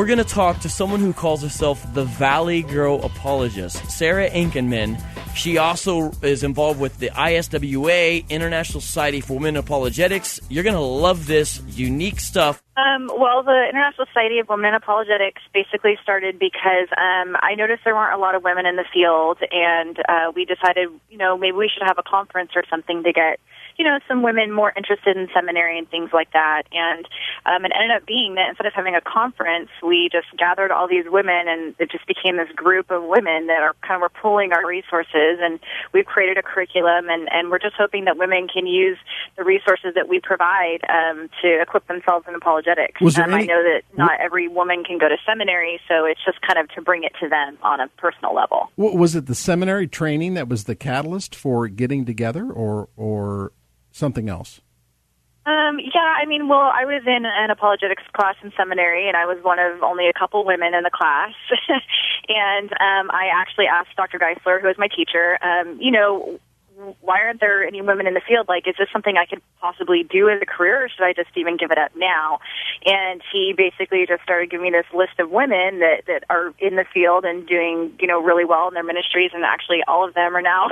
We're going to talk to someone who calls herself the Valley Girl Apologist, Sarah Ankenman. She also is involved with the ISWA, International Society for Women Apologetics. You're going to love this unique stuff. Well, the International Society of Women Apologetics basically started because I noticed there weren't a lot of women in the field, and we decided, maybe we should have a conference or something to get, some women more interested in seminary and things like that. And it ended up being that instead of having a conference, we just gathered all these women, and it just became this group of women that are kind of were pooling our resources, and we've created a curriculum, and we're just hoping that women can use the resources that we provide to equip themselves in apologetics. I know that not every woman can go to seminary, so it's just kind of to bring it to them on a personal level. Was it the seminary training that was the catalyst for getting together, or something else? I was in an apologetics class in seminary, and I was one of only a couple women in the class. And I actually asked Dr. Geisler, who was my teacher, why aren't there any women in the field? Like, is this something I could possibly do as a career, or should I just even give it up now? And he basically just started giving me this list of women that are in the field and doing, really well in their ministries, and actually all of them are now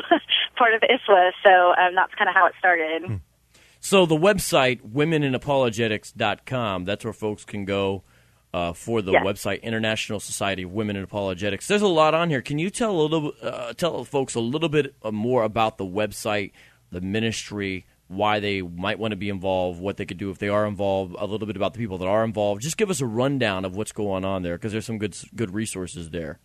part of ISWA. So that's kind of how it started. So the website, womeninapologetics.com, that's where folks can go for the website, International Society of Women in Apologetics. There's a lot on here. Can you tell folks a little bit more about the website, the ministry, why they might want to be involved, what they could do if they are involved, a little bit about the people that are involved? Just give us a rundown of what's going on there, because there's some good resources there.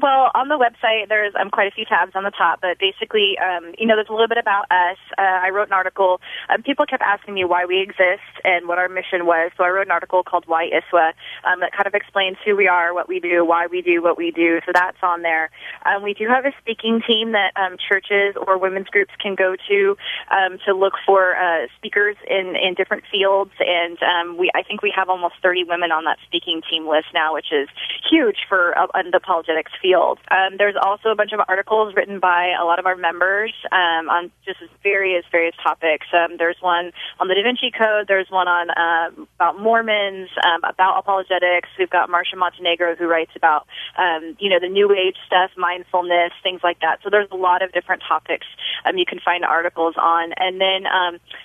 Well, on the website, there's quite a few tabs on the top, but basically, there's a little bit about us. I wrote an article. People kept asking me why we exist and what our mission was, so I wrote an article called Why ISWA that kind of explains who we are, what we do, why we do what we do, so that's on there. We do have a speaking team that churches or women's groups can go to look for speakers in different fields, and I think we have almost 30 women on that speaking team list now, which is huge for the apologetics field. There's also a bunch of articles written by a lot of our members on just various topics. There's one on the Da Vinci Code. There's one on about Mormons, about apologetics. We've got Marcia Montenegro, who writes about the New Age stuff, mindfulness, things like that. So there's a lot of different topics you can find articles on. And then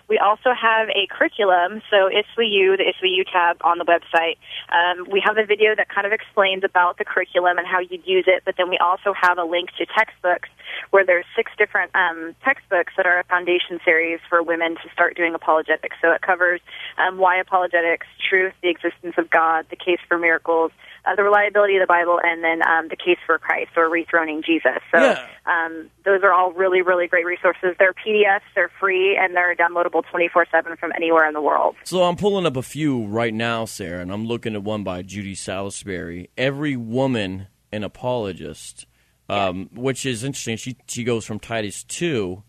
we also have a curriculum. So ISWA, the ISWA tab on the website. We have a video that kind of explains about the curriculum and how you use it, but then we also have a link to textbooks where there's 6 different textbooks that are a foundation series for women to start doing apologetics. So it covers why apologetics, truth, the existence of God, the case for miracles, the reliability of the Bible, and then the case for Christ, or rethroning Jesus. So those are all really, really great resources. They're PDFs, they're free, and they're downloadable 24/7 from anywhere in the world. So I'm pulling up a few right now, Sarah, and I'm looking at one by Judy Salisbury. Every Woman an Apologist, which is interesting. She goes from Titus 2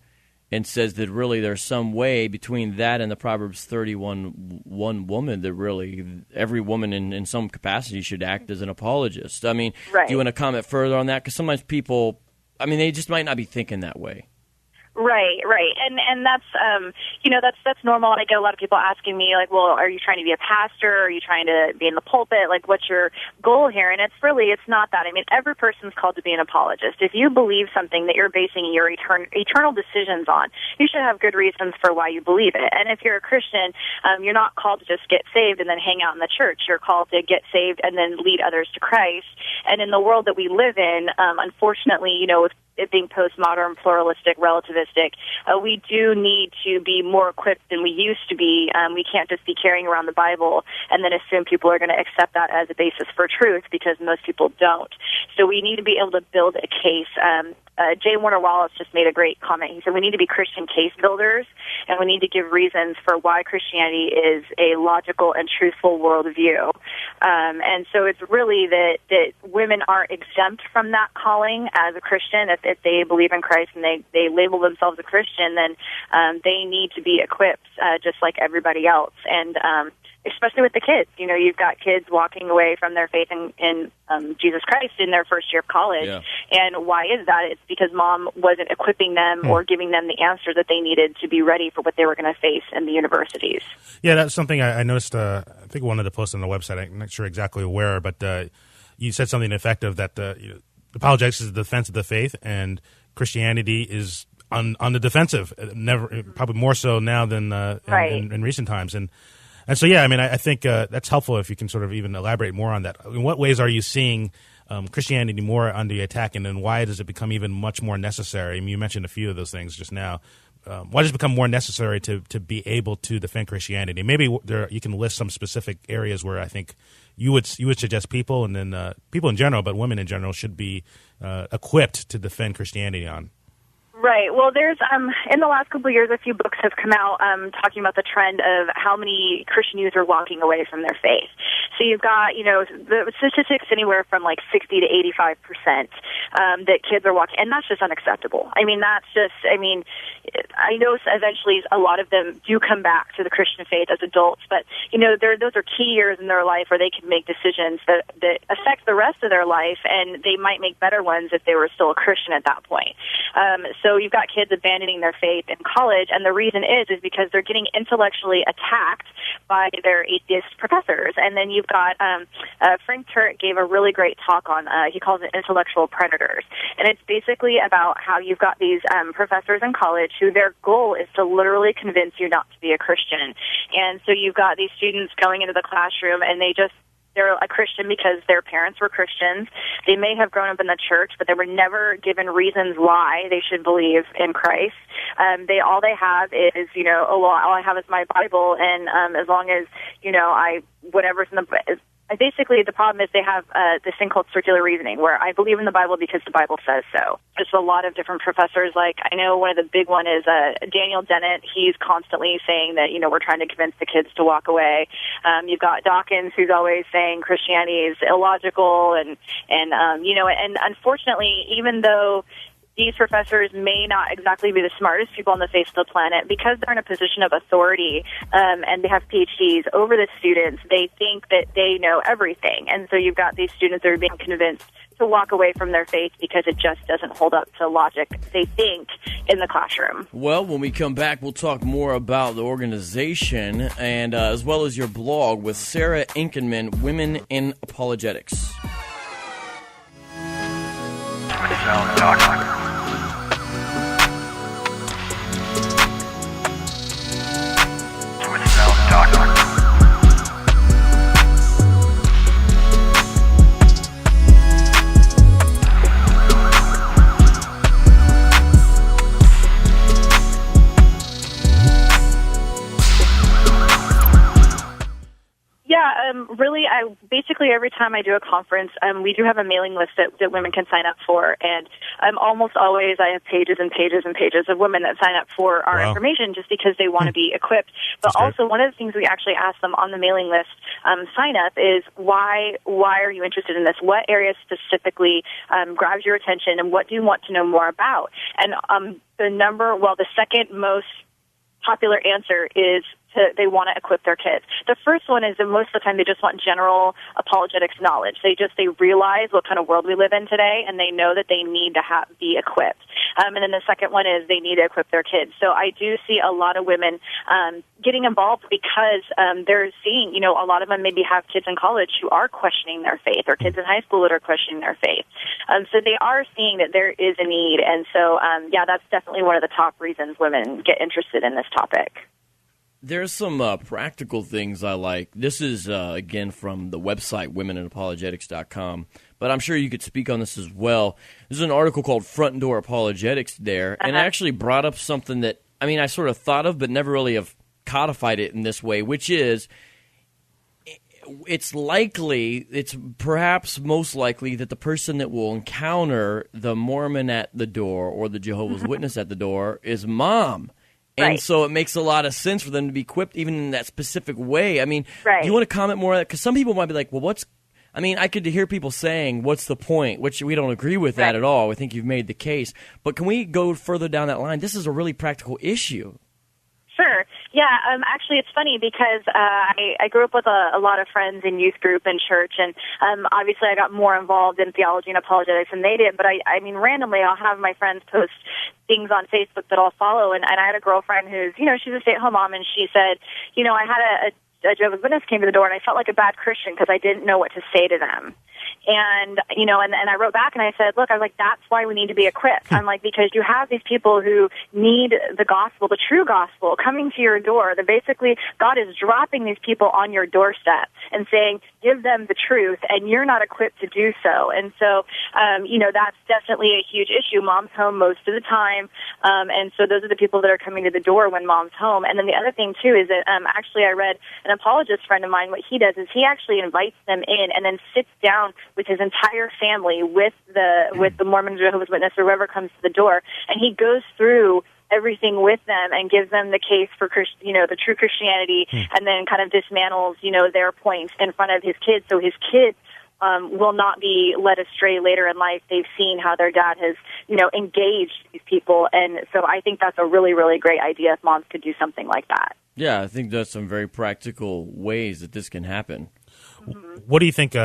and says that really there's some way between that and the Proverbs 31:1 woman that really every woman in some capacity should act as an apologist. I mean, do you want to comment further on that? Because sometimes people, they just might not be thinking that way. Right. And that's, that's normal. I get a lot of people asking me, like, well, are you trying to be a pastor? Are you trying to be in the pulpit? Like, what's your goal here? And it's not that. Every person's called to be an apologist. If you believe something that you're basing your eternal decisions on, you should have good reasons for why you believe it. And if you're a Christian, you're not called to just get saved and then hang out in the church. You're called to get saved and then lead others to Christ. And in the world that we live in, unfortunately, with it being postmodern, pluralistic, relativistic, we do need to be more equipped than we used to be. We can't just be carrying around the Bible and then assume people are going to accept that as a basis for truth, because most people don't. So we need to be able to build a case. J. Warner Wallace just made a great comment. He said we need to be Christian case builders, and we need to give reasons for why Christianity is a logical and truthful worldview. And so it's really that women aren't exempt from that calling as a Christian. If they believe in Christ and they label themselves a Christian, then they need to be equipped just like everybody else. And especially with the kids. You know, you've got kids walking away from their faith in Jesus Christ in their first year of college. Yeah. And why is that? It's because mom wasn't equipping them or giving them the answers that they needed to be ready for what they were going to face in the universities. Yeah, that's something I noticed. I think one of the posts on the website, I'm not sure exactly where, but you said something effective that apologetics is the defense of the faith, and Christianity is on the defensive. Probably more so now than in recent times. And so, yeah, I mean, I think that's helpful if you can sort of even elaborate more on that. In what ways are you seeing Christianity more on the attack, and then why does it become even much more necessary? I mean, you mentioned a few of those things just now. Why does it become more necessary to be able to defend Christianity? Maybe you can list some specific areas where I think you would suggest people, and then people in general, but women in general, should be equipped to defend Christianity on. Right. Well, there's in the last couple of years, a few books have come out talking about the trend of how many Christian youth are walking away from their faith. So you've got, the statistics anywhere from like 60 to 85% that kids are walking, and that's just unacceptable. I mean, I know eventually a lot of them do come back to the Christian faith as adults, but those are key years in their life where they can make decisions that affect the rest of their life, and they might make better ones if they were still a Christian at that point. So you've got kids abandoning their faith in college, and the reason is because they're getting intellectually attacked by their atheist professors. And then you've got Frank Turek gave a really great talk on, he calls it intellectual predators. And it's basically about how you've got these professors in college who their goal is to literally convince you not to be a Christian. And so you've got these students going into the classroom, and they're a Christian because their parents were Christians. They may have grown up in the church, but they were never given reasons why they should believe in Christ. All they have is, all I have is my Bible, and as long as, whatever's in the basically, the problem is they have this thing called circular reasoning, where I believe in the Bible because the Bible says so. There's a lot of different professors. Like, I know one of the big one is Daniel Dennett. He's constantly saying that, we're trying to convince the kids to walk away. You've got Dawkins, who's always saying Christianity is illogical, and unfortunately, even though these professors may not exactly be the smartest people on the face of the planet, because they're in a position of authority and they have PhDs over the students, they think that they know everything. And so you've got these students that are being convinced to walk away from their faith because it just doesn't hold up to logic, they think, in the classroom. Well, when we come back, we'll talk more about the organization and as well as your blog with Sarah Ankenman, Women in Apologetics. Really, basically every time I do a conference, we do have a mailing list that women can sign up for, and almost always I have pages and pages and pages of women that sign up for our information just because they want to be equipped. But also, one of the things we actually ask them on the mailing list sign up is why are you interested in this? What area specifically grabs your attention, and what do you want to know more about? And the second most popular answer is they want to equip their kids. The first one is that most of the time they just want general apologetics knowledge. They realize what kind of world we live in today, and they know that they need to be equipped. And then the second one is they need to equip their kids. So I do see a lot of women getting involved because they're seeing, a lot of them maybe have kids in college who are questioning their faith, or kids in high school that are questioning their faith. So they are seeing that there is a need. And so, that's definitely one of the top reasons women get interested in this topic. There's some practical things I like. This is, again, from the website, womeninapologetics.com, but I'm sure you could speak on this as well. There's an article called Front Door Apologetics there, and it actually brought up something that, I sort of thought of, but never really have codified it in this way, which is it's perhaps most likely that the person that will encounter the Mormon at the door or the Jehovah's Witness at the door is mom. And so it makes a lot of sense for them to be equipped even in that specific way. Do you want to comment more on that? Because some people might be like, well, I could hear people saying, what's the point? Which we don't agree with that at all. We think you've made the case. But can we go further down that line? This is a really practical issue. Sure. Yeah, actually, it's funny because I grew up with a lot of friends in youth group and church, and obviously I got more involved in theology and apologetics than they did. But I mean, randomly, I'll have my friends post things on Facebook that I'll follow, and I had a girlfriend who's, she's a stay-at-home mom, and she said, I had a Jehovah's Witness came to the door, and I felt like a bad Christian because I didn't know what to say to them. And, and I wrote back and I said, look, I was like, that's why we need to be equipped. I'm like, because you have these people who need the gospel, the true gospel, coming to your door. That basically God is dropping these people on your doorstep and saying, give them the truth, and you're not equipped to do so. And so, that's definitely a huge issue. Mom's home most of the time. And so those are the people that are coming to the door when mom's home. And then the other thing, too, is that actually I read an apologist friend of mine, what he does is he actually invites them in and then sits down with his entire family, with the Mormon, Jehovah's Witness, or whoever comes to the door, and he goes through everything with them and gives them the case for the true Christianity, and then kind of dismantles their points in front of his kids, so his kids will not be led astray later in life. They've seen how their dad has engaged these people, and so I think that's a really, really great idea if moms could do something like that. Yeah, I think there's some very practical ways that this can happen. Mm-hmm. What do you think?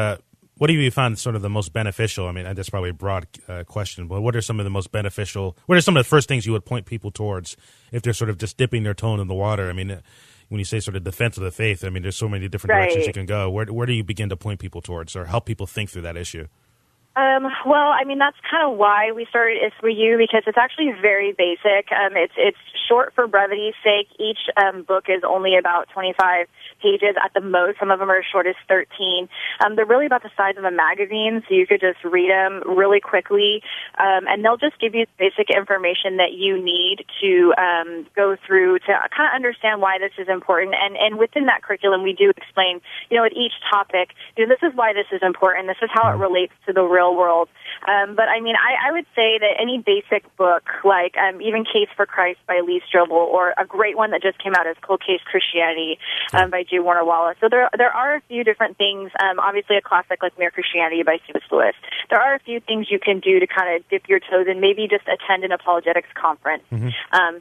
What do you find sort of the most beneficial? I mean, that's probably a broad question, but what are some of the most beneficial? What are some of the first things you would point people towards if they're sort of just dipping their toe in the water? I mean, when you say sort of defense of the faith, I mean, there's so many different directions you can go. Where do you begin to point people towards or help people think through that issue? Well, I mean, that's kind of why we started ISWU, because it's actually very basic. It's short for brevity's sake. Each book is only about 25 pages at the most. Some of them are as short as 13. They're really about the size of a magazine, so you could just read them really quickly, and they'll just give you basic information that you need to go through to kind of understand why this is important. And within that curriculum, we do explain, at each topic, this is why this is important. This is how it relates to the real world. But I mean, I would say that any basic book, like even Case for Christ by Lee Strobel, or a great one that just came out is Cold Case Christianity by J. Warner Wallace. So there are a few different things. Obviously, a classic like Mere Christianity by C.S. Lewis. There are a few things you can do to kind of dip your toes in. Maybe just attend an apologetics conference,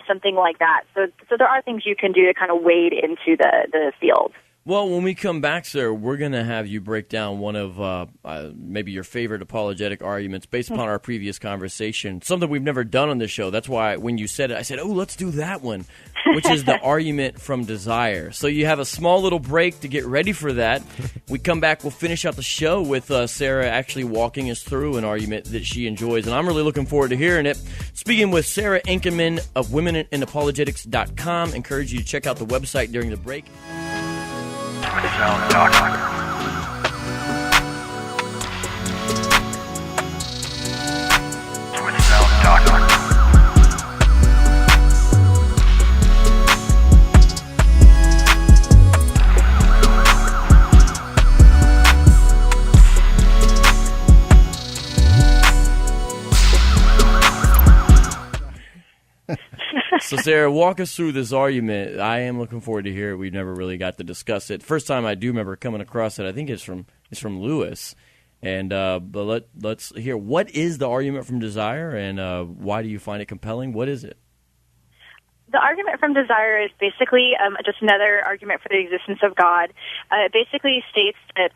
something like that. So there are things you can do to kind of wade into the field. Well, when we come back, sir, we're going to have you break down one of maybe your favorite apologetic arguments based upon our previous conversation, something we've never done on this show. That's why when you said it, I said, oh, let's do that one, which is the argument from desire. So you have a small little break to get ready for that. We come back, we'll finish out the show with Sarah actually walking us through an argument that she enjoys, and I'm really looking forward to hearing it. Speaking with Sarah Ankenman of womeninapologetics.com, encourage you to check out the website during the break. So, Sarah, walk us through this argument. I am looking forward to hear it. We've never really got to discuss it. First time I do remember coming across it, I think it's from Lewis. And but let's hear, what is the argument from desire, and why do you find it compelling? What is it? The argument from desire is basically just another argument for the existence of God. It basically states that,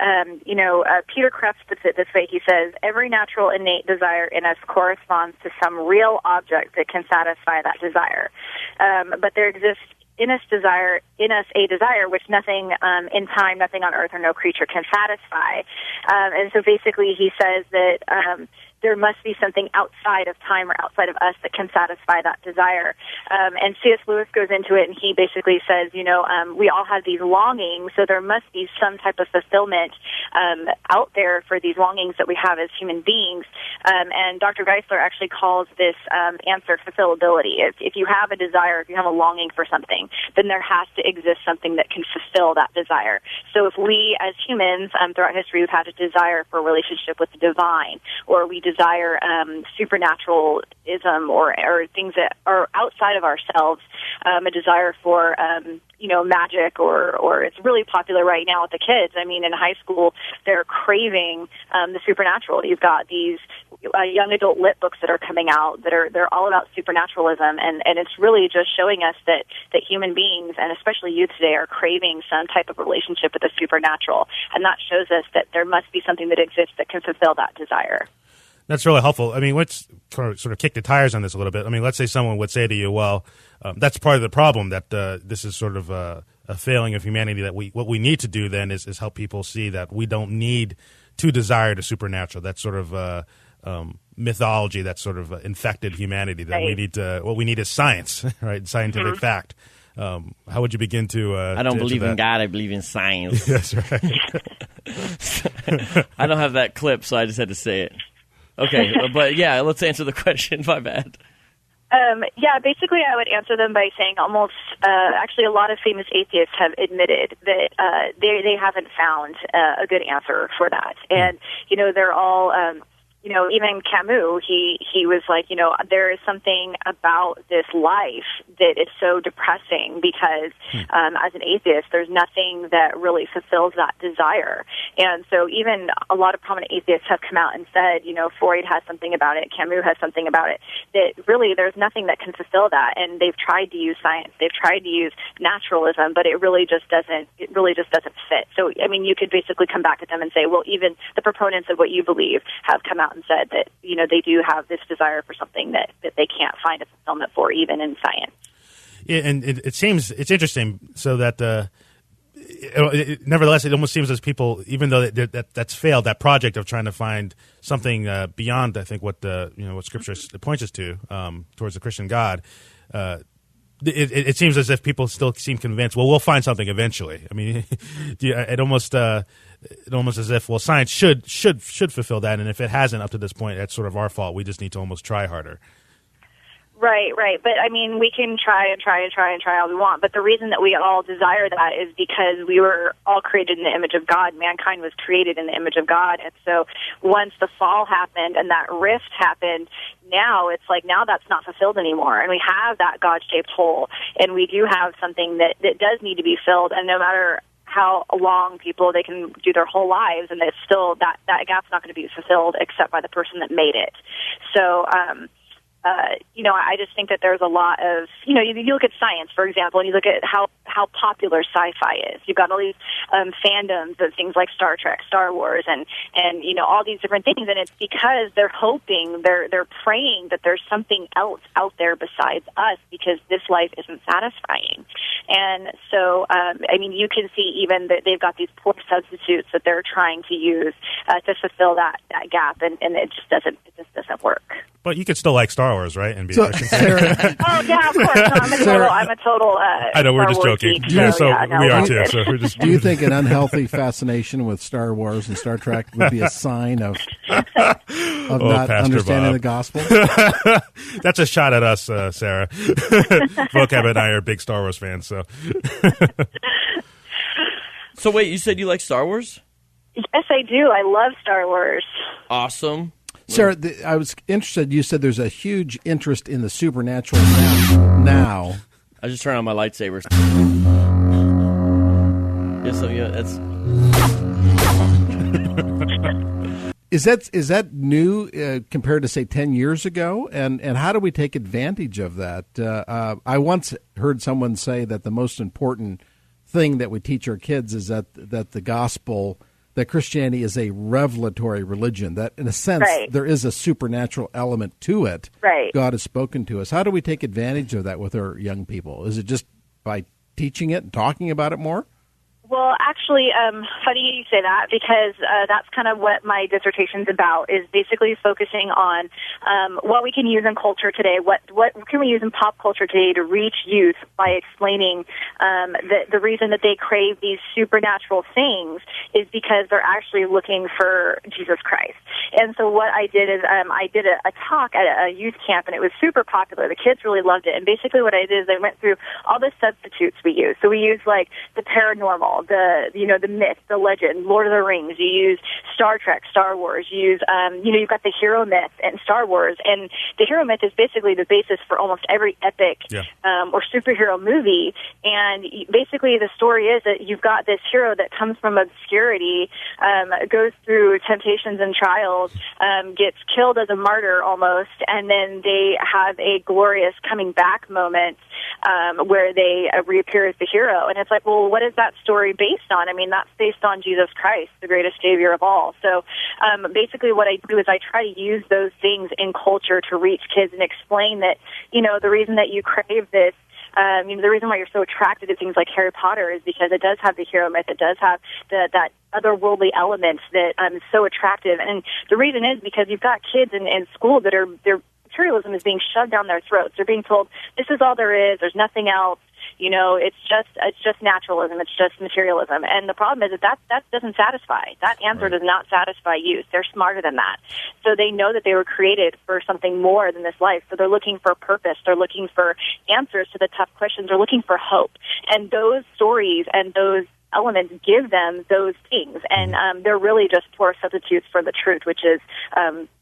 Peter Kreeft puts it this way. He says, every natural innate desire in us corresponds to some real object that can satisfy that desire. But there exists in us a desire which nothing in time, nothing on earth, or no creature can satisfy. And so basically he says that there must be something outside of time or outside of us that can satisfy that desire. And C.S. Lewis goes into it, and he basically says, we all have these longings, so there must be some type of fulfillment out there for these longings that we have as human beings. And Dr. Geisler actually calls this answer fulfillability. If you have a desire, if you have a longing for something, then there has to exist something that can fulfill that desire. So if we, as humans, throughout history, we've had a desire for a relationship with the divine, or we desire supernaturalism, or things that are outside of ourselves, a desire for magic, or it's really popular right now with the kids. I mean, in high school, they're craving the supernatural. You've got these young adult lit books that are coming out they're all about supernaturalism, and it's really just showing us that human beings, and especially youth today, are craving some type of relationship with the supernatural, and that shows us that there must be something that exists that can fulfill that desire. That's really helpful. I mean, let's sort of kick the tires on this a little bit. I mean, let's say someone would say to you, well, that's part of the problem, that this is sort of a failing of humanity, that what we need to do then is help people see that we don't need to desire the supernatural. That's sort of mythology that's sort of infected humanity, that we need to, what we need is science, right? Scientific fact. How would you begin to I don't believe in God, I believe in science. That's right. I don't have that clip, so I just had to say it. Okay, but yeah, let's answer the question. My bad. Basically I would answer them by saying almost, actually a lot of famous atheists have admitted that they haven't found a good answer for that. And, they're all... even Camus, he was like, there is something about this life that is so depressing because as an atheist, there's nothing that really fulfills that desire. And so even a lot of prominent atheists have come out and said, Freud has something about it, Camus has something about it, that really there's nothing that can fulfill that. And they've tried to use science, they've tried to use naturalism, but it really just doesn't fit. So, I mean, you could basically come back at them and say, well, even the proponents of what you believe have come out and said that, they do have this desire for something that they can't find a fulfillment for, even in science. Yeah, and it seems, it's interesting, so that nevertheless, it almost seems as people, even though that's failed, that project of trying to find something beyond, I think, what what Scripture points us to, towards the Christian God, it seems as if people still seem convinced, well, we'll find something eventually. I mean, it almost as if, well, science should fulfill that, and if it hasn't up to this point, that's sort of our fault. We just need to almost try harder. Right. But I mean, we can try all we want. But the reason that we all desire that is because we were all created in the image of God. Mankind was created in the image of God. And so once the fall happened and that rift happened, now it's like, now that's not fulfilled anymore. And we have that God-shaped hole. And we do have something that does need to be filled. And no matter how long they can do their whole lives, and it's still, that gap's not going to be fulfilled except by the person that made it. So, I just think that there's a lot of, you look at science, for example, and you look at how popular sci-fi is. You've got all these fandoms of things like Star Trek, Star Wars, and all these different things, and it's because they're hoping, they're praying that there's something else out there besides us, because this life isn't satisfying. And so, you can see even that they've got these poor substitutes that they're trying to use to fulfill that gap, and it just doesn't work. But you could still like Star Wars, right? And be so, a Christian. Oh yeah, of course. No, I'm a total. I know, we're just joking. Geek, we are too. So we're just. Do you think an unhealthy fascination with Star Wars and Star Trek would be a sign of not Pastor understanding Bob. the gospel? That's a shot at us, Sarah. Vocab and I are big Star Wars fans, so. So wait, you said you like Star Wars? Yes, I do. I love Star Wars. Awesome. Sarah, I was interested. You said there's a huge interest in the supernatural now. I just turned on my lightsabers. Is that new compared to, say, 10 years ago? And how do we take advantage of that? I once heard someone say that the most important thing that we teach our kids is that the gospel, that Christianity is a revelatory religion, that in a sense there is a supernatural element to it. Right. God has spoken to us. How do we take advantage of that with our young people? Is it just by teaching it and talking about it more? Well, actually, funny you say that, because that's kind of what my dissertation's about, is basically focusing on what we can use in culture today, what can we use in pop culture today to reach youth by explaining the reason that they crave these supernatural things is because they're actually looking for Jesus Christ. And so what I did is I did a talk at a youth camp, and it was super popular. The kids really loved it. And basically what I did is I went through all the substitutes we use. So we used, like, the paranormal. all, the myth, the legend, Lord of the Rings. You use Star Trek, Star Wars. You use, you've got the hero myth in Star Wars. And the hero myth is basically the basis for almost every epic or superhero movie. And basically the story is that you've got this hero that comes from obscurity, goes through temptations and trials, gets killed as a martyr almost, and then they have a glorious coming back moment where they reappear as the hero. And it's like, well, what is that story based on? I mean, that's based on Jesus Christ, the greatest Savior of all. So basically what I do is I try to use those things in culture to reach kids and explain that, the reason that you crave this, the reason why you're so attracted to things like Harry Potter is because it does have the hero myth. It does have that otherworldly element that is so attractive. And the reason is because you've got kids in school that their materialism is being shoved down their throats. They're being told, this is all there is, there's nothing else. It's just naturalism. It's just materialism. And the problem is that doesn't satisfy. That answer does not satisfy youth. They're smarter than that. So they know that they were created for something more than this life. So they're looking for purpose. They're looking for answers to the tough questions. They're looking for hope. And those stories and those elements give them those things, and they're really just poor substitutes for the truth, which is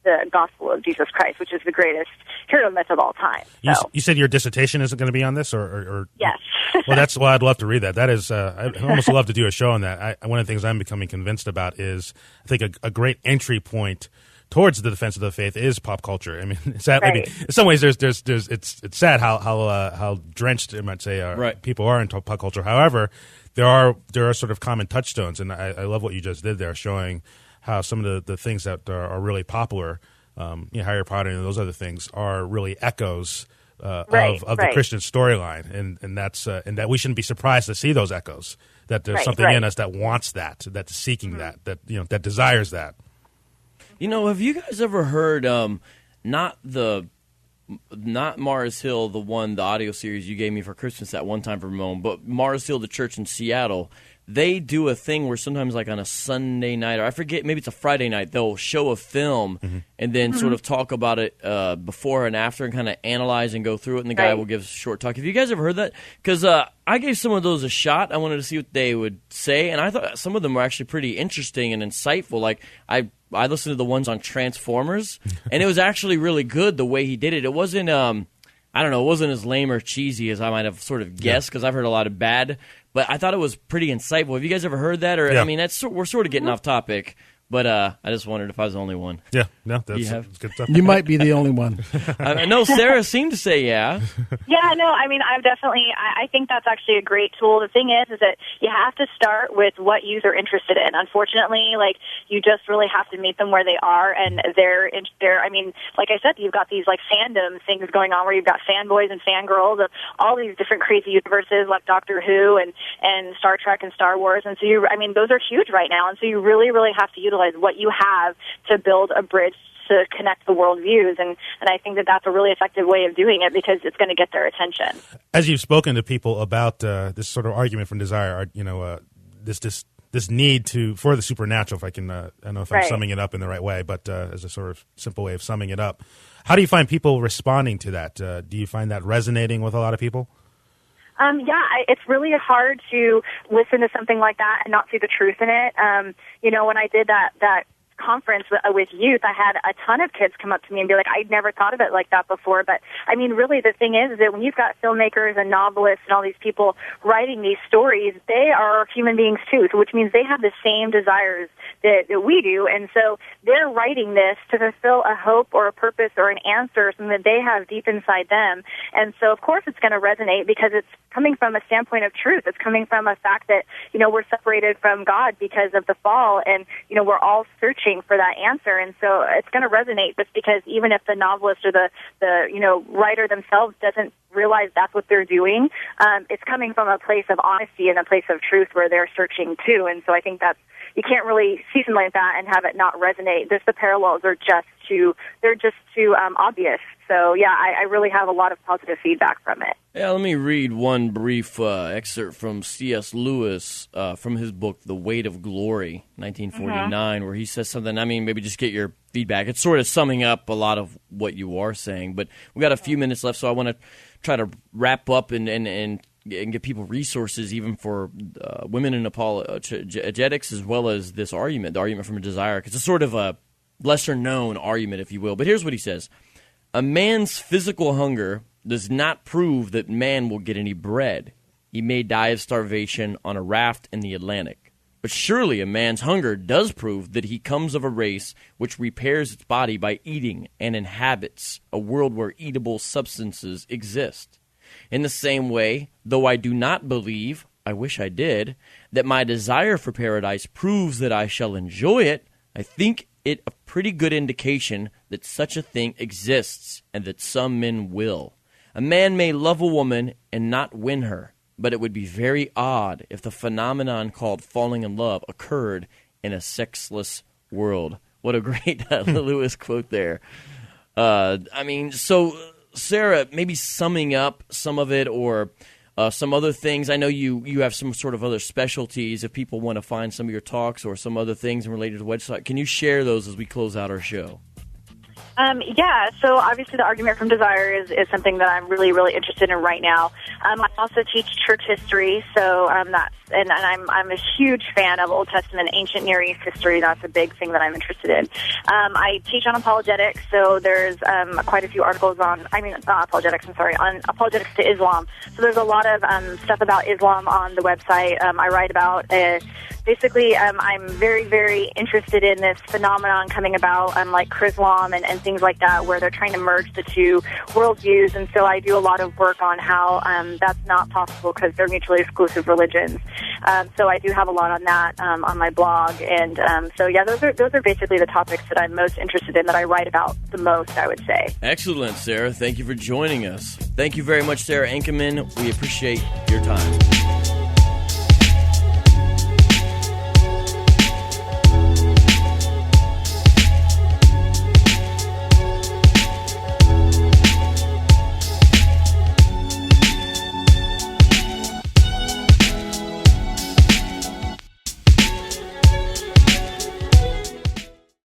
the gospel of Jesus Christ, which is the greatest hero myth of all time. So. You said your dissertation isn't going to be on this, or yes. Well, I'd love to read that. That is, I'd almost love to do a show on that. One of the things I'm becoming convinced about is, I think a great entry point towards the defense of the faith is pop culture. I mean, sadly, in some ways, it's sad how drenched, I might say, people are into pop culture. However, there are sort of common touchstones, and I love what you just did there, showing how some of the things that are really popular, Harry Potter and those other things, are really echoes of the Christian storyline, and that we shouldn't be surprised to see those echoes. That there's something in us that wants that's seeking that desires that. Have you guys ever heard not Mars Hill, the audio series you gave me for Christmas that one time for Ramon, but Mars Hill, the church in Seattle? They do a thing where sometimes, like on a Sunday night, or I forget, maybe it's a Friday night, they'll show a film and then sort of talk about it before and after and kind of analyze and go through it, and the guy will give a short talk. Have you guys ever heard that? Because I gave some of those a shot. I wanted to see what they would say, and I thought some of them were actually pretty interesting and insightful. Like, I listened to the ones on Transformers, and it was actually really good the way he did it. It wasn't, it wasn't as lame or cheesy as I might have sort of guessed, because I've heard a lot of bad, but I thought it was pretty insightful. Have you guys ever heard that? Or I mean, we're sort of getting off topic. But I just wondered if I was the only one. Yeah, no, that's good stuff. You might be the only one. I know Sarah seemed to say yeah. Yeah, no, I mean, I think that's actually a great tool. The thing is that you have to start with what youth are interested in. Unfortunately, you just really have to meet them where they are, and they're I mean, like I said, you've got these fandom things going on where you've got fanboys and fangirls of all these different crazy universes like Doctor Who and Star Trek and Star Wars, and so those are huge right now, and so you really, really have to utilize what you have to build a bridge to connect the worldviews, and I think that's a really effective way of doing it because it's going to get their attention. As you've spoken to people about this sort of argument from desire, this need for the supernatural, if I can, I don't know if I'm summing it up in the right way, but as a sort of simple way of summing it up, how do you find people responding to that? Do you find that resonating with a lot of people? It's really hard to listen to something like that and not see the truth in it. When I did that conference with youth, I had a ton of kids come up to me and be like, I'd never thought of it like that before. But I mean, really, the thing is that when you've got filmmakers and novelists and all these people writing these stories, they are human beings too, which means they have the same desires that we do. And so they're writing this to fulfill a hope or a purpose or an answer, something that they have deep inside them. And so, of course, it's going to resonate because it's coming from a standpoint of truth. It's coming from a fact that, we're separated from God because of the fall, and, we're all searching for that answer. And so it's going to resonate just because even if the novelist or the writer themselves doesn't realize that's what they're doing, it's coming from a place of honesty and a place of truth where they're searching too. And so I think you can't really see something like that and have it not resonate. The parallels are just too obvious. So, yeah, I really have a lot of positive feedback from it. Yeah, let me read one brief excerpt from C.S. Lewis from his book, The Weight of Glory, 1949, where he says something, maybe just get your feedback. It's sort of summing up a lot of what you are saying, but we got a few minutes left, so I want to try to wrap up and and give people resources even for women in apologetics, as well as this argument, the argument from a desire, because it's sort of a lesser-known argument, if you will. But here's what he says. A man's physical hunger does not prove that man will get any bread. He may die of starvation on a raft in the Atlantic. But surely a man's hunger does prove that he comes of a race which repairs its body by eating and inhabits a world where eatable substances exist. In the same way, though I do not believe, I wish I did, that my desire for paradise proves that I shall enjoy it, I think it a pretty good indication that such a thing exists and that some men will. A man may love a woman and not win her, but it would be very odd if the phenomenon called falling in love occurred in a sexless world. What a great Lewis quote there. So Sarah, maybe summing up some of it or some other things. I know you have some sort of other specialties if people want to find some of your talks or some other things related to the website. Can you share those as we close out our show? So obviously the argument from desire is something that I'm really, really interested in right now. I also teach church history, so I'm a huge fan of Old Testament, ancient Near East history. That's a big thing that I'm interested in. I teach on apologetics, so there's quite a few articles on apologetics to Islam. So there's a lot of stuff about Islam on the website. I write about basically, I'm very, very interested in this phenomenon coming about, like Chrislam and things like that, where they're trying to merge the two worldviews. And so I do a lot of work on how that's not possible because they're mutually exclusive religions. So I do have a lot on that on my blog. And those are basically the topics that I'm most interested in, that I write about the most, I would say. Excellent, Sarah. Thank you for joining us. Thank you very much, Sarah Ankenman. We appreciate your time.